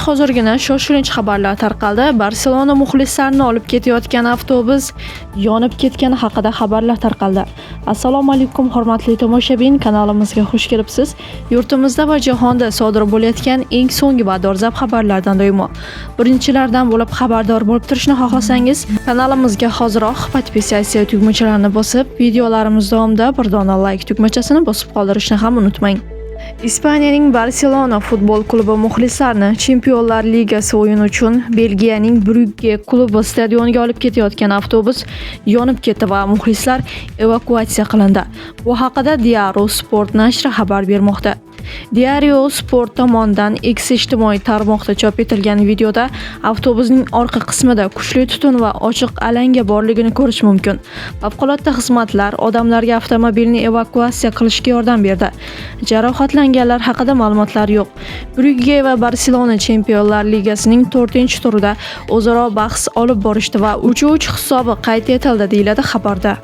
hozirgina shoshilinch xabarlar tarqaldi. Barselona muxlislarini olib ketayotgan avtobus yonib ketgani haqida xabarlar tarqaldi. Assalomu alaykum hurmatli tomoshabin, kanalimizga xush kelibsiz. Yurtimizda va jahonda sodir bo'layotgan eng so'nggi va dolzarb xabarlardan doimo birinchilardan bo'lib xabardor bo'lib turishni xohlasangiz, kanalimizga hoziroq podpisatsiya tugmachalarini bosib, videolarimiz davomida bir dona like tugmachasini bosib qoldirishni ham unutmang. Ispaniyaning Barselona futbol klubi muxlislarini Chempionlar Ligasi o'yini uchun Belgiyaning Brugge klubi stadioniga olib ketayotgan avtobus yonib ketdi va muxlislar evakuatsiya qilindi. Bu haqida Diario Sport nashri xabar bermoqda. Diario Sport tomonidan X ijtimoiy tarmoqda chop etilgan videoda avtobusning orqa qismida kuchli tutun va ochiq alanga borligini ko'rish mumkin. Favqulodda xizmatlar odamlarga avtomobilni evakuatsiya qilishga yordam berdi. Jarohatlanganlar haqida ma'lumotlar yo'q. Brugge va Barselona Chempionlar Ligasining 4-turida o'zaro bahs olib borishdi va 3-3 hisobi qayd etildi, deyiladi xabarda.